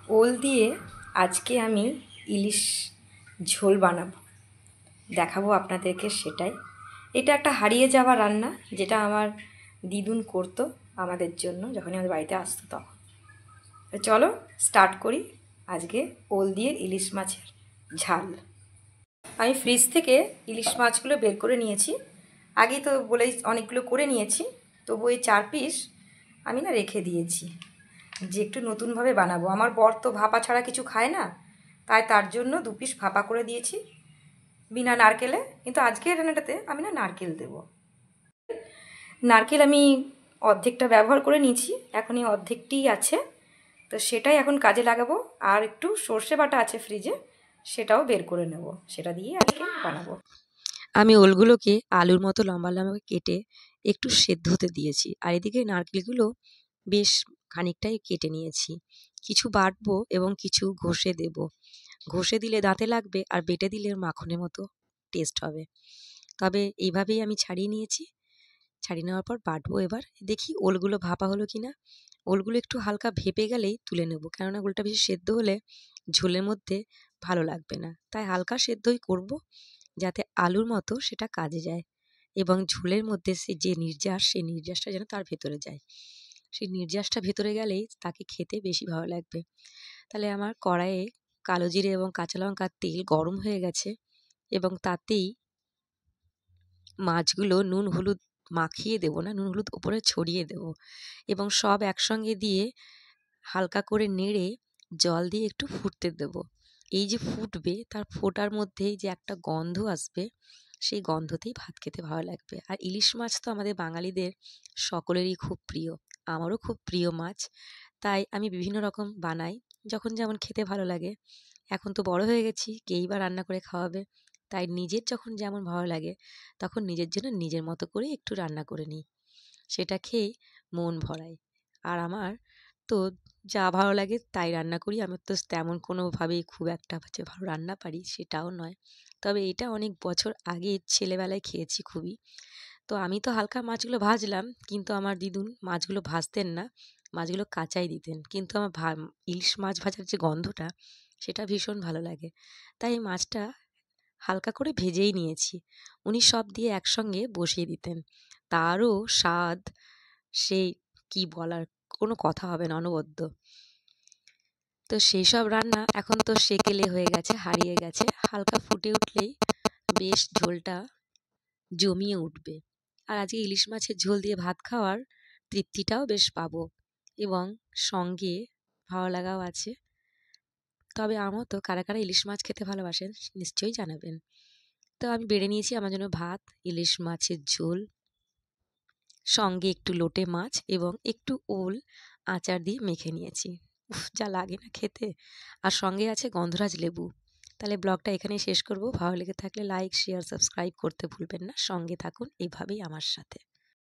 ওল দিয়ে আজকে আমি ইলিশ ঝোল বানাবো, দেখাবো আপনাদেরকে সেটাই। এটা একটা হারিয়ে যাওয়া রান্না, যেটা আমার দিদুন করতো আমাদের জন্য যখনই আমাদের বাড়িতে আসতো তখন। তো চলো স্টার্ট করি আজকে ওল দিয়ে ইলিশ মাছের ঝাল। আমি ফ্রিজ থেকে ইলিশ মাছগুলো বের করে নিয়েছি, আগেই তো বলেই অনেকগুলো করে নিয়েছি, তবু এই 4 পিস আমি না রেখে দিয়েছি যে একটু নতুনভাবে বানাবো। আমার বর তো ভাপা ছাড়া কিছু খায় না, তাই তার জন্য 2 পিস ভাপা করে দিয়েছি বিনা নারকেলে। কিন্তু আজকের রান্নাটাতে আমি না নারকেল দেব। নারকেল আমি অর্ধেকটা ব্যবহার করে নিয়েছি, এখন এই অর্ধেকটিই আছে, তো সেটাই এখন কাজে লাগাবো। আর একটু সর্ষে বাটা আছে ফ্রিজে, সেটাও বের করে নেব, সেটা দিয়ে আজকে বানাবো। আমি ওলগুলোকে আলুর মতো লম্বা লম্বা কেটে একটু সেদ্ধ হতে দিয়েছি, আর এদিকে নারকেলগুলো বেশ খানিকটাই কেটে নিয়েছি। কিছু বাটবো এবং কিছু ঘষে দেব। ঘষে দিলে দাঁতে লাগবে, আর বেটে দিলে মাখনের মতো টেস্ট হবে। তবে এইভাবেই আমি ছাড়িয়ে নিয়েছি। ছাড়িয়ে নেওয়ার পর বাটবো। এবার দেখি ওলগুলো ভাপা হলো কিনা। ওলগুলো একটু হালকা ভেপে গেলেই তুলে নেব, কেননা ওলটা বেশি সেদ্ধ হলে ঝোলের মধ্যে ভালো লাগবে না, তাই হালকা সেদ্ধই করব, যাতে আলুর মতো সেটা কাজে যায় এবং ঝোলের মধ্যে যে নির্যাস, সেই নির্যাসটা যেন তার ভেতরে যায়। সেই নির্যাসটা ভেতরে গেলেই তাকে খেতে বেশি ভালো লাগবে। তাহলে আমার কড়াইয়ে কালো জিরে এবং কাঁচা লঙ্কার তেল গরম হয়ে গেছে, এবং তাতেই মাছগুলো নুন হলুদ মাখিয়ে দেব না, নুন হলুদ ওপরে ছড়িয়ে দেব, এবং সব একসঙ্গে দিয়ে হালকা করে নেড়ে জল দিয়ে একটু ফুটতে দেব। এই যে ফুটবে, তার ফোটার মধ্যেই যে একটা গন্ধ আসবে, সেই গন্ধতেই ভাত খেতে ভালো লাগবে। আর ইলিশ মাছ তো আমাদের বাঙালিদের সকলেরই খুব প্রিয়, আমারও খুব প্রিয় মাছ, তাই আমি বিভিন্ন রকম বানাই যখন যেমন খেতে ভালো লাগে। এখন তো বড় হয়ে গেছি, কেই বা রান্না করে খাওয়াবে, তাই নিজের যখন যেমন ভালো লাগে তখন নিজের জন্য নিজের মতো করে একটু রান্না করে নিই, সেটা খেয়ে মন ভরাই। আর আমার তো যা ভালো লাগে তাই রান্না করি। আমার তো তেমন কোনোভাবেই খুব একটা যে ভালো রান্না পারি সেটাও নয়, তবে এটা অনেক বছর আগে ছেলেবেলায় খেয়েছি খুবই। তো আমি তো হালকা মাছগুলো ভাজলাম, কিন্তু আমার দিদুন মাছগুলো ভাজতেন না, মাছগুলো কাঁচাই দিতেন, কিন্তু আমার ইলিশ মাছ ভাজার যে গন্ধটা, সেটা ভীষণ ভালো লাগে, তাই মাছটা হালকা করে ভেজেই নিয়েছি। উনি সব দিয়ে একসঙ্গে বসিয়ে দিতেন, তারও স্বাদ সেই কি বলার, কোনো কথা হবে না, অনবদ্য। তো সেই সব রান্না এখন তো সেকেলে হয়ে গেছে, হারিয়ে গেছে। হালকা ফুটে উঠলেই বেশ ঝোলটা জমিয়ে উঠবে, আর আজকে ইলিশ মাছের ঝোল দিয়ে ভাত খাওয়ার তৃপ্তিটাও বেশ পাবো, এবং সঙ্গে ভালো লাগাও আছে। তবে আমার তো কারা কারা ইলিশ মাছ খেতে ভালোবাসেন নিশ্চয়ই জানাবেন। তো আমি বেড়ে নিয়েছি আমার জন্য ভাত, ইলিশ মাছের ঝোল, সঙ্গে একটু লোটে মাছ এবং একটু ওল আচার দিয়ে মেখে নিয়েছি। উফ, যা লাগে না খেতে! আর সঙ্গে আছে গন্ধরাজ লেবু। তাহলে ব্লগটা এখানেই শেষ করব। ভালো লেগে থাকলে লাইক, শেয়ার, সাবস্ক্রাইব করতে ভুলবেন না। সঙ্গে থাকুন এইভাবেই আমার সাথে।